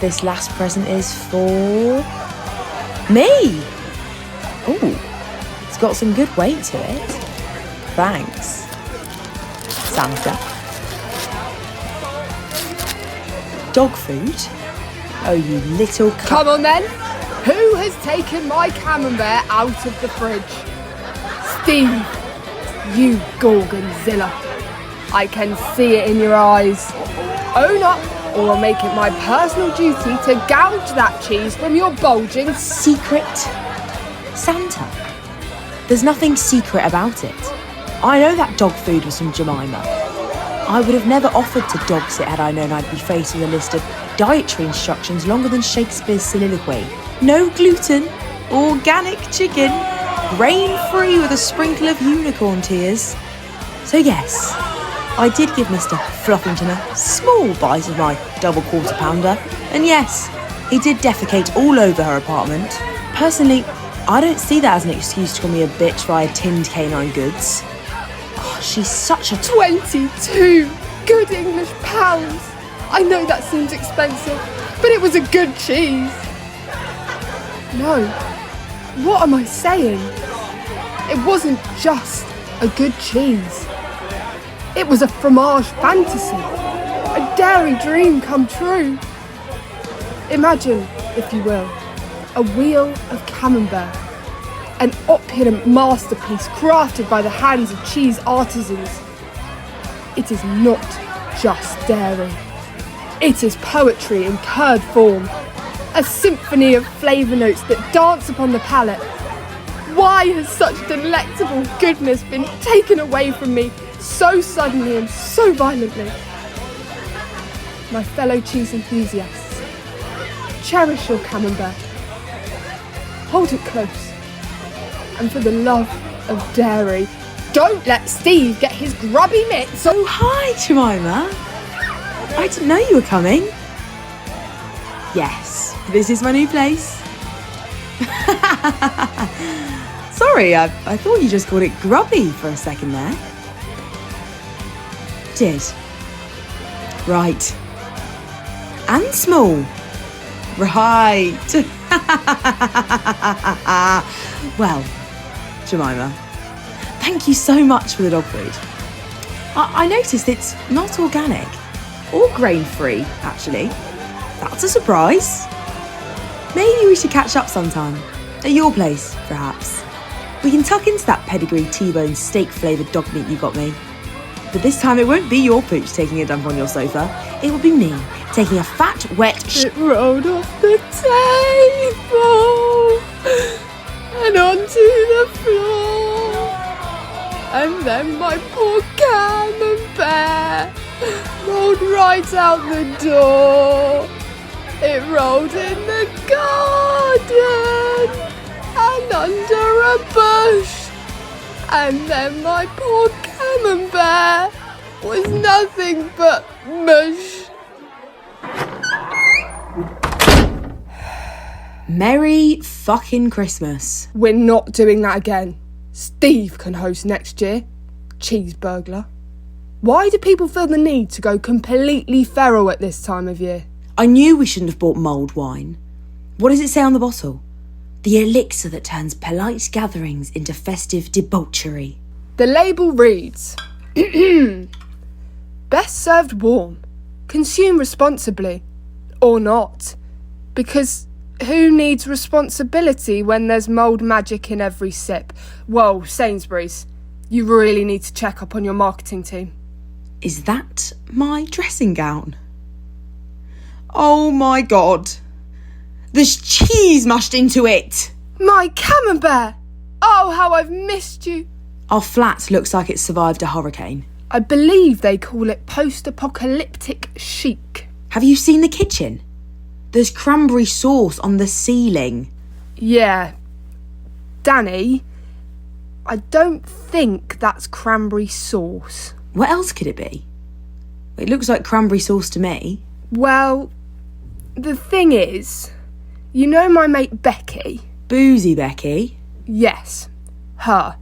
this last present is for me. Ooh, it's got some good weight to it. Thanks, Santa. Dog food? Oh, you little Come on then. Who has taken my camembert out of the fridge? Steve, you Gorgonzilla. I can see it in your eyes. Own up, or I'll make it my personal duty to gouge that cheese from your bulging secret Santa. There's nothing secret about it. I know that dog food was from Jemima. I would have never offered to dogs it had I known I'd be faced with a list of dietary instructions longer than Shakespeare's soliloquy. No gluten, organic chicken, grain-free with a sprinkle of unicorn tears. So yes, I did give Mr. Fluffington a small bite of my double quarter pounder, and yes, he did defecate all over her apartment. Personally, I don't see that as an excuse to call me a bitch via tinned canine goods. Oh, she's such a 22 good English pounds. I know that seems expensive, but it was a good cheese. No, what am I saying? It wasn't just a good cheese. It was a fromage fantasy, a dairy dream come true. Imagine, if you will, a wheel of camembert, an opulent masterpiece crafted by the hands of cheese artisans. It is not just dairy. It is poetry in curd form, a symphony of flavour notes that dance upon the palate. Why has such delectable goodness been taken away from me so suddenly and so violently? My fellow cheese enthusiasts, cherish your camembert. Hold it close. And for the love of dairy, don't let Steve get his grubby mitts. Oh, hi, Jemima. I didn't know you were coming. Yes, this is my new place. Sorry, I thought you just called it grubby for a second there. Did. Right. And small. Right. Well, Jemima, thank you so much for the dog food. I noticed it's not organic or grain-free, actually. That's a surprise. Maybe we should catch up sometime. At your place, perhaps. We can tuck into that pedigree T-bone steak-flavoured dog meat you got me. But this time it won't be your pooch taking a dump on your sofa. It will be me taking a fat, wet It rolled off the table and onto the floor. And then my poor camembert rolled right out the door. It rolled in the garden and under a bush. And then my poor camembert was nothing but mush. Merry fucking Christmas. We're not doing that again. Steve can host next year. Cheese burglar. Why do people feel the need to go completely feral at this time of year? I knew we shouldn't have bought mulled wine. What does it say on the bottle? The elixir that turns polite gatherings into festive debauchery. The label reads, best served warm. Consume responsibly. Or not. Because who needs responsibility when there's mould magic in every sip? Whoa, Sainsbury's. You really need to check up on your marketing team. Is that my dressing gown? Oh my God. There's cheese mashed into it. My camembert! Oh, how I've missed you. Our flat looks like it's survived a hurricane. I believe they call it post-apocalyptic chic. Have you seen the kitchen? There's cranberry sauce on the ceiling. Yeah. Dani, I don't think that's cranberry sauce. What else could it be? It looks like cranberry sauce to me. Well, the thing is, you know my mate Becky? Boozy Becky? Yes, her.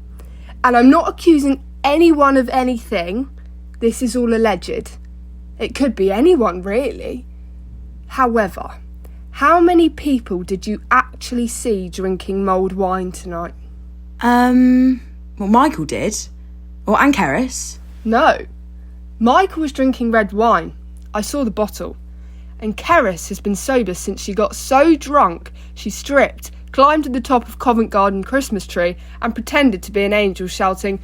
And I'm not accusing anyone of anything. This is all alleged. It could be anyone, really. However, How many people did you actually see drinking mulled wine tonight? Well, Michael did. Well, and Keris. No. Michael was drinking red wine. I saw the bottle. And Keris has been sober since she got so drunk she stripped, climbed to the top of Covent Garden Christmas tree and pretended to be an angel shouting,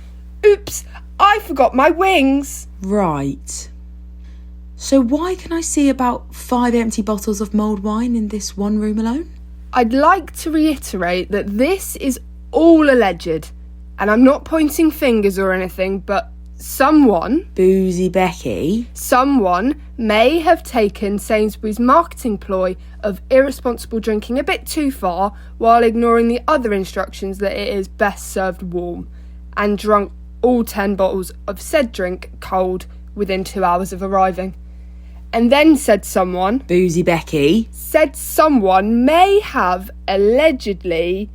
"Oops, I forgot my wings!" Right. So why can I see about 5 empty bottles of mulled wine in this one room alone? I'd like to reiterate that this is all alleged, and I'm not pointing fingers or anything, but someone may have taken Sainsbury's marketing ploy of irresponsible drinking a bit too far while ignoring the other instructions that it is best served warm, and drunk all 10 bottles of said drink cold within 2 hours of arriving. And then said someone may have allegedly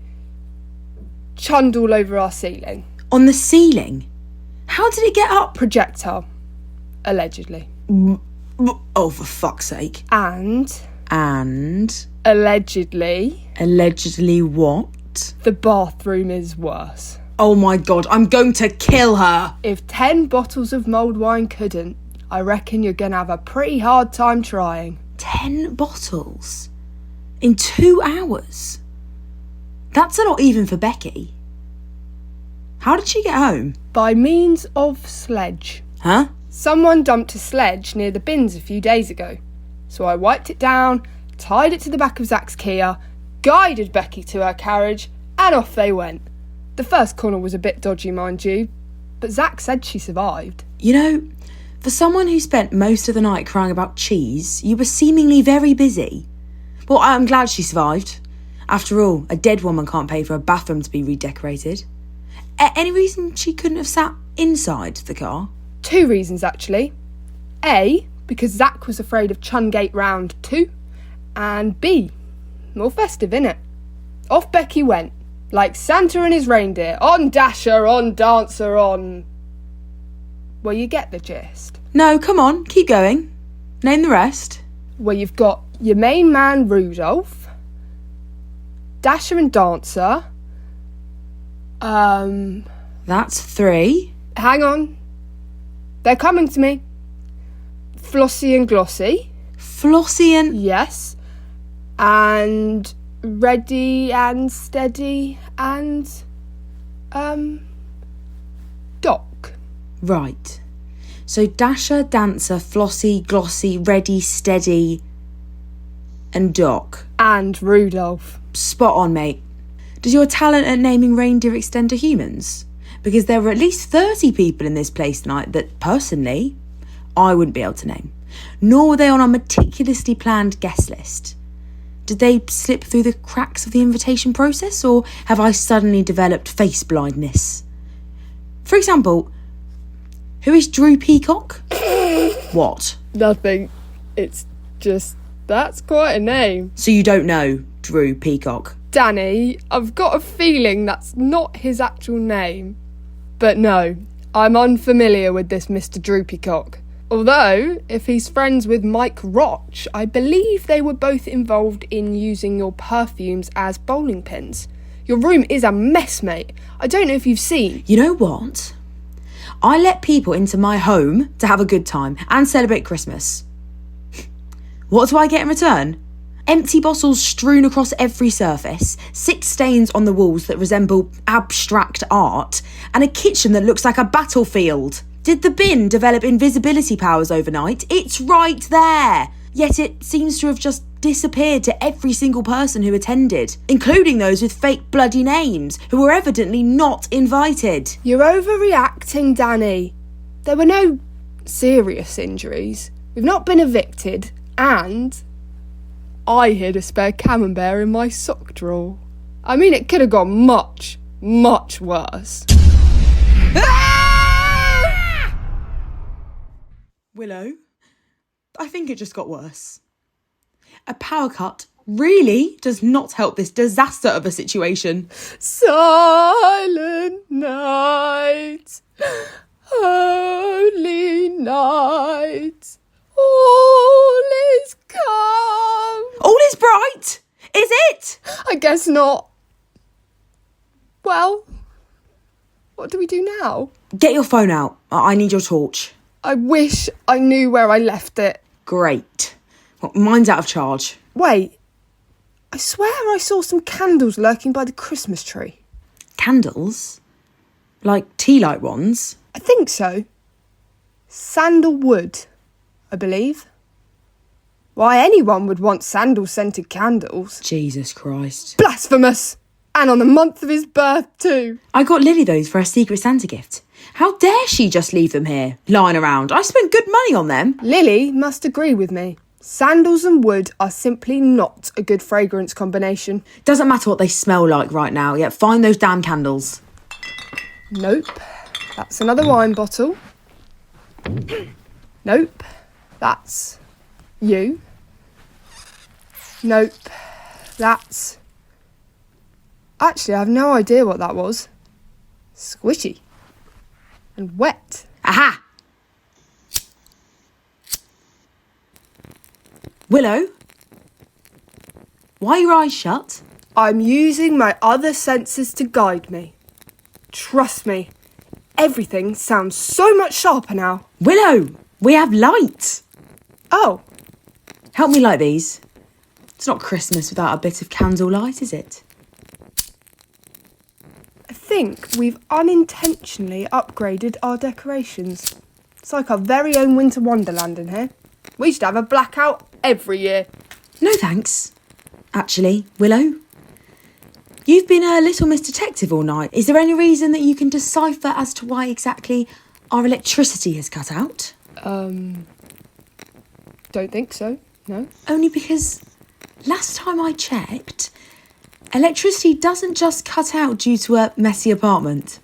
chunned all over our ceiling. On the ceiling? How did it get up? Projectile. Allegedly. Oh, for fuck's sake. And? Allegedly. Allegedly what? The bathroom is worse. Oh my God, I'm going to kill her. If 10 bottles of mulled wine couldn't, I reckon you're going to have a pretty hard time trying. 10 bottles? In 2 hours? That's a lot even for Becky. How did she get home? By means of sledge. Huh? Someone dumped a sledge near the bins a few days ago. So I wiped it down, tied it to the back of Zach's Kia, guided Becky to her carriage, and off they went. The first corner was a bit dodgy, mind you, but Zach said she survived. You know, for someone who spent most of the night crying about cheese, you were seemingly very busy. Well, I'm glad she survived. After all, a dead woman can't pay for a bathroom to be redecorated. Any reason she couldn't have sat inside the car? 2 reasons, actually. A, because Zach was afraid of Chungate Round 2. And B, more festive, innit? Off Becky went, like Santa and his reindeer. On Dasher, on Dancer, on... Well, you get the gist. No, come on, keep going. Name the rest. Well, you've got your main man, Rudolph, Dasher and Dancer. That's 3. Hang on. They're coming to me. Flossie and Glossy. Flossie and... Yes. And Ready and Steady and... Doc. Right. So Dasher, Dancer, Flossie, Glossy, Ready, Steady and Doc. And Rudolph. Spot on, mate. Does your talent at naming reindeer extend to humans? Because there were at least 30 people in this place tonight that, personally, I wouldn't be able to name. Nor were they on our meticulously planned guest list. Did they slip through the cracks of the invitation process, or have I suddenly developed face blindness? For example, who is Drew Peacock? What? Nothing. It's just, that's quite a name. So you don't know Drew Peacock? Danny, I've got a feeling that's not his actual name. But no, I'm unfamiliar with this Mr. Droopycock. Although, if he's friends with Mike Roch, I believe they were both involved in using your perfumes as bowling pins. Your room is a mess, mate. I don't know if you've seen. You know what? I let people into my home to have a good time and celebrate Christmas. What do I get in return? Empty bottles strewn across every surface, 6 stains on the walls that resemble abstract art, and a kitchen that looks like a battlefield. Did the bin develop invisibility powers overnight? It's right there! Yet it seems to have just disappeared to every single person who attended, including those with fake bloody names, who were evidently not invited. You're overreacting, Danny. There were no serious injuries. We've not been evicted, and... I hid a spare camembert in my sock drawer. I mean, it could have gone much, much worse. Willow, I think it just got worse. A power cut really does not help this disaster of a situation. Silent night, holy night, all is calm. All is bright? guess not. Well, what do we do now? Get your phone out. I need your torch. I wish I knew where I left it. Great. Well, mine's out of charge. Wait, I swear I saw some candles lurking by the Christmas tree. Candles? Like tea light ones? I think so. Sandalwood, I believe. Why anyone would want sandal-scented candles? Jesus Christ. Blasphemous! And on the month of his birth too. I got Lily those for her Secret Santa gift. How dare she just leave them here, lying around? I spent good money on them. Lily must agree with me. Sandals and wood are simply not a good fragrance combination. Doesn't matter what they smell like right now, yet find those damn candles. Nope. That's another wine bottle. Nope. That's you. Nope. That's... Actually, I have no idea what that was. Squishy. And wet. Aha! Willow? Why are your eyes shut? I'm using my other senses to guide me. Trust me, everything sounds so much sharper now. Willow, we have light. Oh, Help me light these. It's not Christmas without a bit of candle light, is it? I think we've unintentionally upgraded our decorations. It's like our very own winter wonderland in here. We should have a blackout every year. No thanks. Actually, Willow, you've been a little Miss Detective all night. Is there any reason that you can decipher as to why exactly our electricity has cut out? Don't think so, no. Only because last time I checked, electricity doesn't just cut out due to a messy apartment.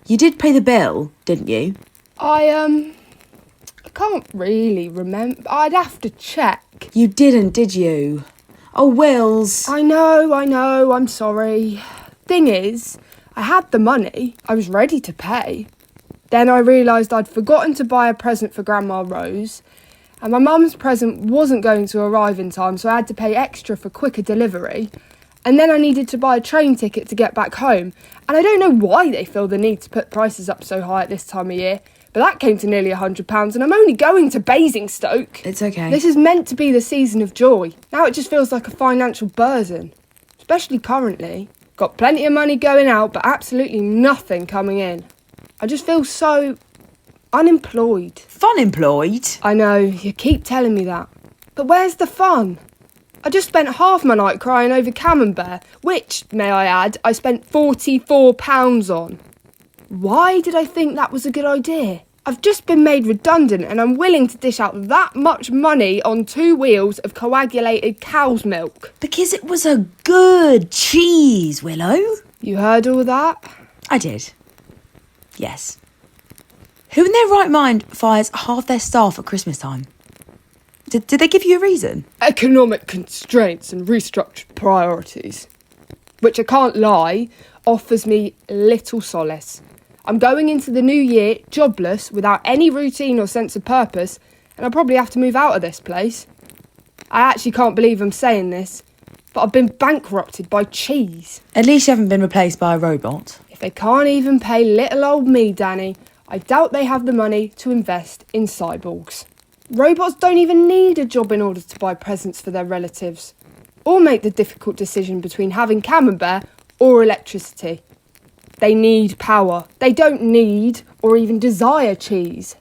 You did pay the bill, didn't you? I can't really remember. I'd have to check. You didn't, did you? Oh, Wills. I know, I'm sorry. Thing is, I had the money. I was ready to pay. Then I realised I'd forgotten to buy a present for Grandma Rose, and my mum's present wasn't going to arrive in time, so I had to pay extra for quicker delivery. And then I needed to buy a train ticket to get back home. And I don't know why they feel the need to put prices up so high at this time of year, but that came to nearly £100, and I'm only going to Basingstoke. It's okay. This is meant to be the season of joy. Now it just feels like a financial burden, especially currently. Got plenty of money going out, but absolutely nothing coming in. I just feel so unemployed. Fun employed? I know, you keep telling me that. But where's the fun? I just spent half my night crying over Camembert, which, may I add, I spent £44 on. Why did I think that was a good idea? I've just been made redundant and I'm willing to dish out that much money on 2 wheels of coagulated cow's milk. Because it was a good cheese, Willow. You heard all that? I did. Yes. Who in their right mind fires half their staff at Christmas time? Did they give you a reason? Economic constraints and restructured priorities. Which, I can't lie, offers me little solace. I'm going into the new year jobless, without any routine or sense of purpose, and I'll probably have to move out of this place. I actually can't believe I'm saying this, but I've been bankrupted by cheese. At least you haven't been replaced by a robot. If they can't even pay little old me, Dani, I doubt they have the money to invest in cyborgs. Robots don't even need a job in order to buy presents for their relatives, or make the difficult decision between having Camembert or electricity. They need power. They don't need or even desire cheese.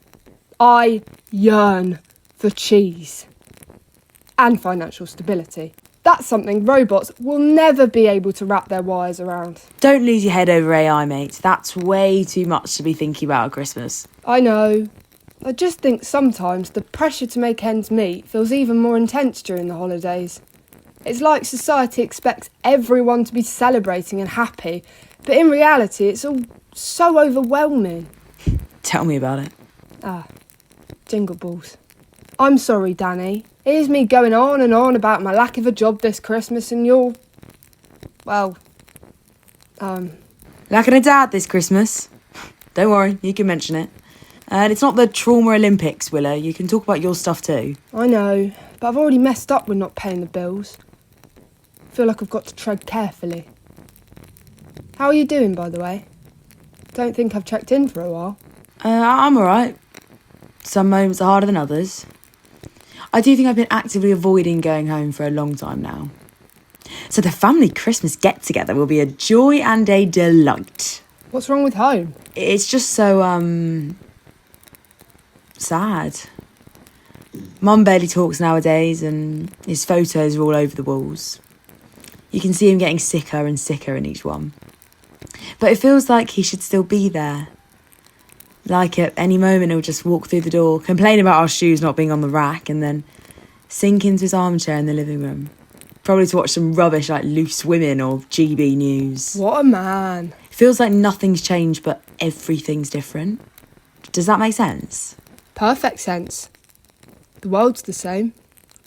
I yearn for cheese. And financial stability. That's something robots will never be able to wrap their wires around. Don't lose your head over AI, mate. That's way too much to be thinking about at Christmas. I know. I just think sometimes the pressure to make ends meet feels even more intense during the holidays. It's like society expects everyone to be celebrating and happy, but in reality it's all so overwhelming. Tell me about it. Jingle balls. I'm sorry, Dani. Here's me going on and on about my lack of a job this Christmas and you're... Lacking a dad this Christmas. Don't worry, you can mention it. And it's not the Trauma Olympics, Willow. You can talk about your stuff too. I know, but I've already messed up with not paying the bills. I feel like I've got to tread carefully. How are you doing, by the way? Don't think I've checked in for a while. I'm alright. Some moments are harder than others. I do think I've been actively avoiding going home for a long time now. So the family Christmas get-together will be a joy and a delight. What's wrong with home? It's just so, sad. Mum barely talks nowadays and his photos are all over the walls. You can see him getting sicker and sicker in each one. But it feels like he should still be there. Like at any moment he'll just walk through the door, complain about our shoes not being on the rack, and then sink into his armchair in the living room. Probably to watch some rubbish like Loose Women or GB News. What a man. It feels like nothing's changed but everything's different. Does that make sense? Perfect sense. The world's the same.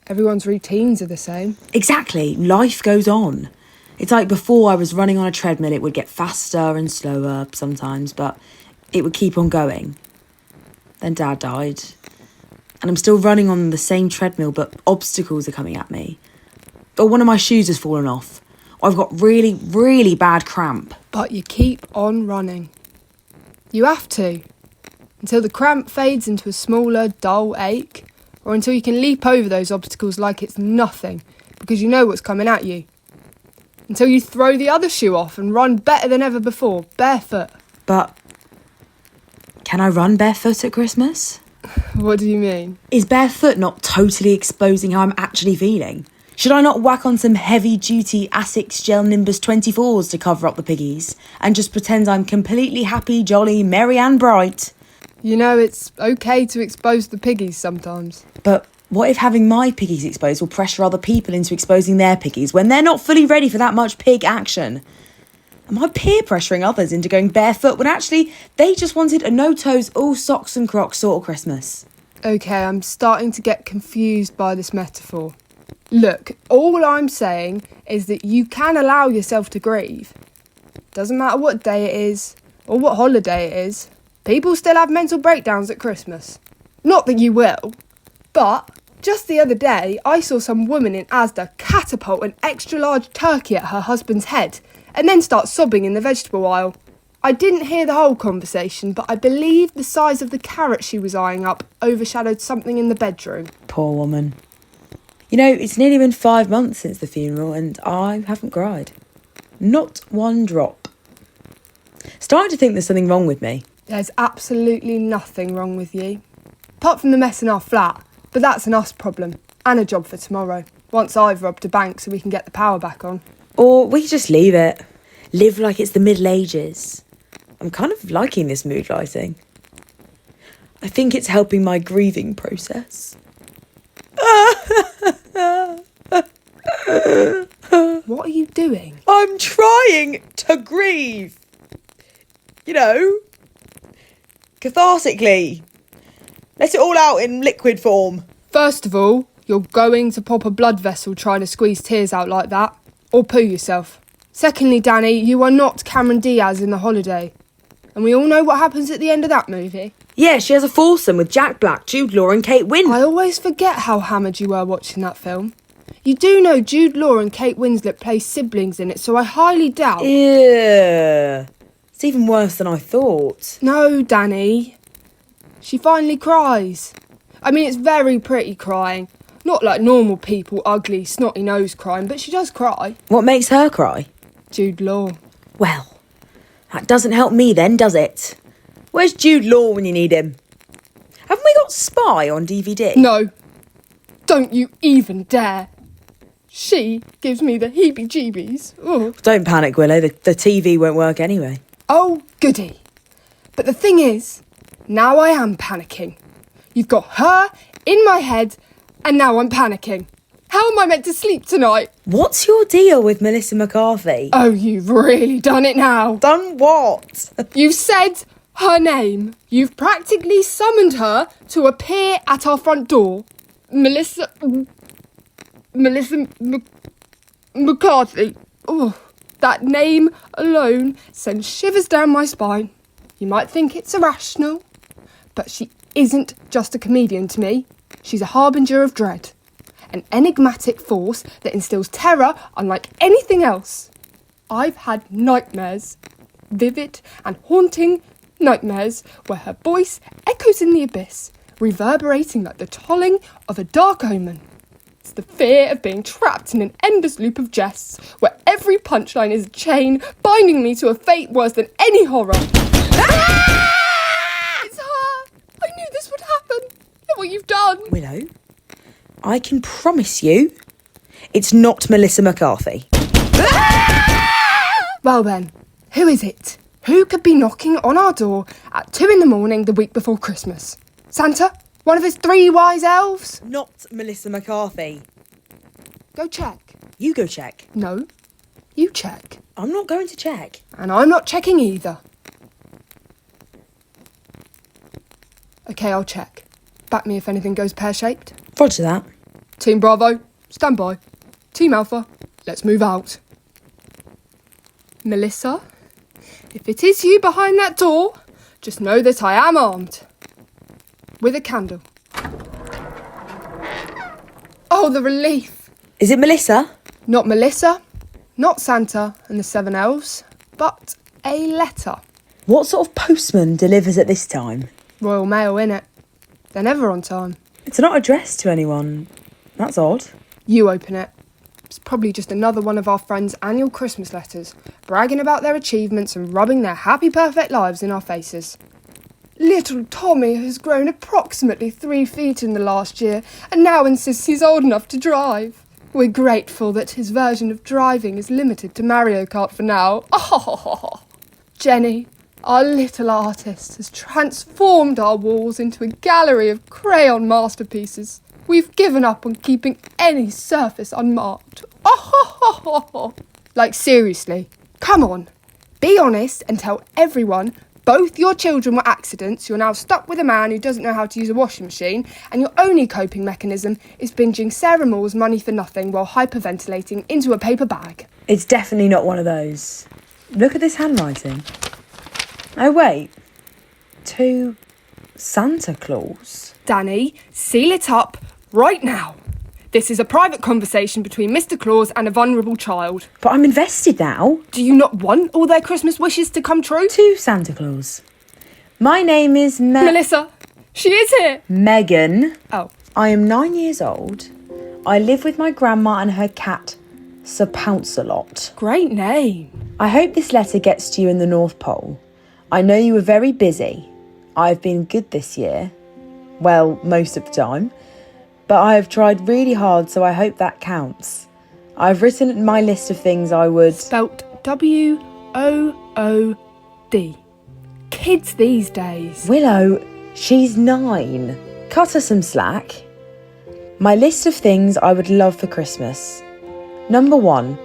Everyone's routines are the same. Exactly. Life goes on. It's like before I was running on a treadmill, it would get faster and slower sometimes, but it would keep on going. Then Dad died. And I'm still running on the same treadmill, but obstacles are coming at me. Or one of my shoes has fallen off. Or I've got really, really bad cramp. But you keep on running. You have to. Until the cramp fades into a smaller, dull ache. Or until you can leap over those obstacles like it's nothing, because you know what's coming at you. Until you throw the other shoe off and run better than ever before, barefoot. But can I run barefoot at Christmas? What do you mean? Is barefoot not totally exposing how I'm actually feeling? Should I not whack on some heavy-duty Asics Gel Nimbus 24s to cover up the piggies and just pretend I'm completely happy, jolly, merry and bright? You know, it's okay to expose the piggies sometimes. But what if having my piggies exposed will pressure other people into exposing their piggies when they're not fully ready for that much pig action? Am I peer pressuring others into going barefoot when actually they just wanted a no-toes, all socks and crocs sort of Christmas? Okay, I'm starting to get confused by this metaphor. Look, all I'm saying is that you can allow yourself to grieve. Doesn't matter what day it is or what holiday it is. People still have mental breakdowns at Christmas. Not that you will, but just the other day I saw some woman in Asda catapult an extra large turkey at her husband's head and then start sobbing in the vegetable aisle. I didn't hear the whole conversation, but I believe the size of the carrot she was eyeing up overshadowed something in the bedroom. Poor woman. You know, it's nearly been 5 months since the funeral and I haven't cried. Not one drop. Starting to think there's something wrong with me. There's absolutely nothing wrong with you. Apart from the mess in our flat, but that's an us problem. And a job for tomorrow, once I've robbed a bank so we can get the power back on. Or we could just leave it. Live like it's the Middle Ages. I'm kind of liking this mood lighting. I think it's helping my grieving process. What are you doing? I'm trying to grieve. You know, cathartically. Let it all out in liquid form. First of all, you're going to pop a blood vessel trying to squeeze tears out like that, or poo yourself. Secondly, Dani, you are not Cameron Diaz in The Holiday. And we all know what happens at the end of that movie. Yeah, she has a foursome with Jack Black, Jude Law and Kate Winslet. I always forget how hammered you were watching that film. You do know Jude Law and Kate Winslet play siblings in it, so I highly doubt... Ew. It's even worse than I thought. No, Dani. She finally cries. I mean, it's very pretty crying. Not like normal people, ugly, snotty nose crying, but she does cry. What makes her cry? Jude Law. Well, that doesn't help me then, does it? Where's Jude Law when you need him? Haven't we got Spy on DVD? No. Don't you even dare. She gives me the heebie-jeebies. Ugh. Don't panic, Willow. The TV won't work anyway. Oh, goody. But the thing is, now I am panicking. You've got her in my head, and now I'm panicking. How am I meant to sleep tonight? What's your deal with Melissa McCarthy? Oh, you've really done it now. Done what? You've said her name. You've practically summoned her to appear at our front door. Melissa McCarthy. Oh, that name alone sends shivers down my spine. You might think it's irrational, but she isn't just a comedian to me. She's a harbinger of dread. an enigmatic force that instills terror unlike anything else. I've had nightmares, vivid and haunting nightmares where her voice echoes in the abyss, reverberating like the tolling of a dark omen. It's the fear of being trapped in an endless loop of jests where every punchline is a chain binding me to a fate worse than any horror. Ah! It's her! I knew this would happen. Look what you've done. Willow, I can promise you it's not Melissa McCarthy. Well then, who is it? Who could be knocking on our door at 2 a.m. the week before Christmas? Santa? One of his 3 wise elves? Not Melissa McCarthy. Go check. You go check. No, you check. I'm not going to check. And I'm not checking either. Okay, I'll check. Back me if anything goes pear-shaped. Roger that. Team Bravo, stand by. Team Alpha, let's move out. Melissa, if it is you behind that door, just know that I am armed. With a candle. Oh, the relief. Is it Melissa? Not Melissa, not Santa and the 7 elves, but a letter. What sort of postman delivers at this time? Royal Mail, innit? They're never on time. It's not addressed to anyone. That's odd. You open it. It's probably just another one of our friends' annual Christmas letters, bragging about their achievements and rubbing their happy, perfect lives in our faces. Little Tommy has grown approximately 3 feet in the last year and now insists he's old enough to drive. We're grateful that his version of driving is limited to Mario Kart for now. Oh, Jenny, our little artist, has transformed our walls into a gallery of crayon masterpieces. We've given up on keeping any surface unmarked. Oh, like seriously, come on, be honest and tell everyone both your children were accidents, you're now stuck with a man who doesn't know how to use a washing machine, and your only coping mechanism is binging Sarah Moore's Money for Nothing while hyperventilating into a paper bag. It's definitely not one of those. Look at this handwriting. Oh, wait. To Santa Claus. Dani, seal it up right now. This is a private conversation between Mr. Claus and a vulnerable child. But I'm invested now. Do you not want all their Christmas wishes to come true? To Santa Claus. My name is Melissa. She is here. Megan. Oh. I am 9 years old. I live with my grandma and her cat, Sir Pounce-a-Lot. Great name. I hope this letter gets to you in the North Pole. I know you were very busy. I've been good this year. Well, most of the time. But I have tried really hard, so I hope that counts. I've written my list of things I would... Spelt W-O-O-D. Kids these days. Willow, she's 9. Cut her some slack. My list of things I would love for Christmas. Number 1.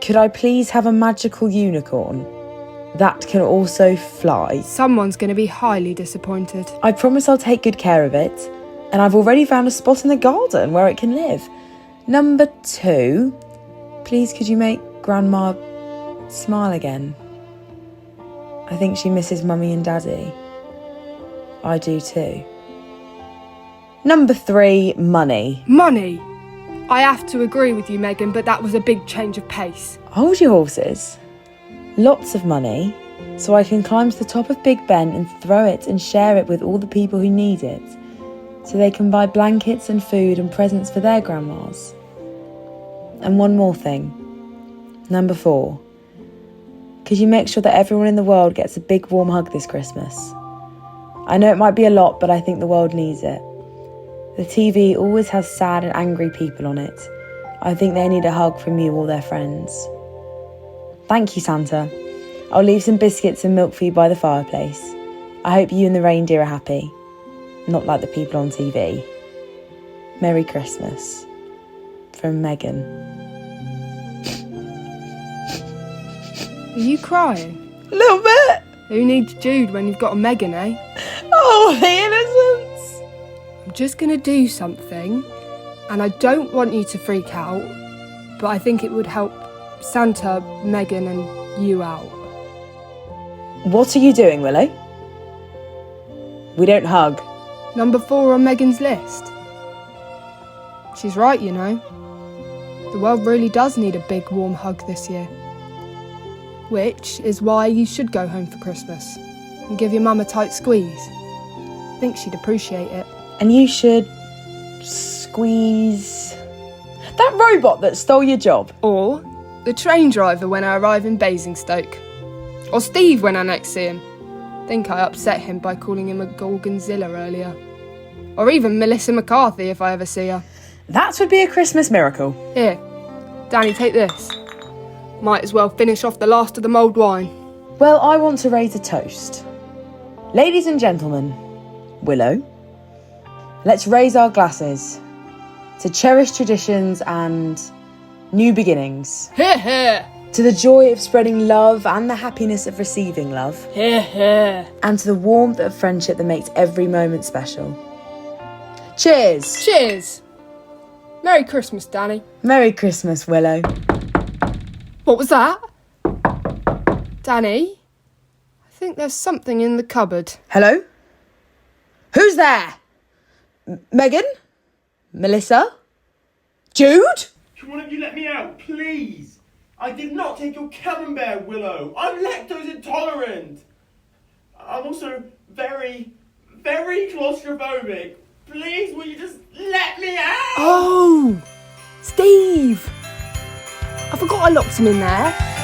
Could I please have a magical unicorn that can also fly? Someone's going to be highly disappointed. I promise I'll take good care of it. And I've already found a spot in the garden where it can live. Number 2, please could you make Grandma smile again? I think she misses Mummy and Daddy. I do too. Number 3, money. Money! I have to agree with you, Megan, but that was a big change of pace. Hold your horses. Lots of money, so I can climb to the top of Big Ben and throw it and share it with all the people who need it. So they can buy blankets and food and presents for their grandmas. And one more thing. Number 4. Could you make sure that everyone in the world gets a big warm hug this Christmas? I know it might be a lot, but I think the world needs it. The TV always has sad and angry people on it. I think they need a hug from you or their friends. Thank you, Santa. I'll leave some biscuits and milk for you by the fireplace. I hope you and the reindeer are happy. Not like the people on TV. Merry Christmas. From Megan. Are you crying? A little bit. Who needs Jude when you've got a Megan, eh? Oh, the innocence. I'm just going to do something, and I don't want you to freak out, but I think it would help Santa, Megan and you out. What are you doing, Willow? We don't hug. Number 4 on Megan's list. She's right, you know. The world really does need a big, warm hug this year. Which is why you should go home for Christmas and give your mum a tight squeeze. I think she'd appreciate it. And you should squeeze that robot that stole your job. Or the train driver when I arrive in Basingstoke. Or Steve when I next see him. Think I upset him by calling him a Gorgonzilla earlier. Or even Melissa McCarthy if I ever see her. That would be a Christmas miracle. Here, Danny, take this. Might as well finish off the last of the mulled wine. Well, I want to raise a toast. Ladies and gentlemen, Willow, let's raise our glasses to cherished traditions and new beginnings. Hear, hear. To the joy of spreading love and the happiness of receiving love. Hear, hear. And to the warmth of friendship that makes every moment special. Cheers! Cheers! Merry Christmas, Danny. Merry Christmas, Willow. What was that? Danny? I think there's something in the cupboard. Hello? Who's there? Megan? Melissa? Jude? Can one of you let me out, please? I did not take your camembert, Willow. I'm lactose intolerant. I'm also very, very claustrophobic. Please, will you just let me out? Oh! Steve! I forgot I locked him in there.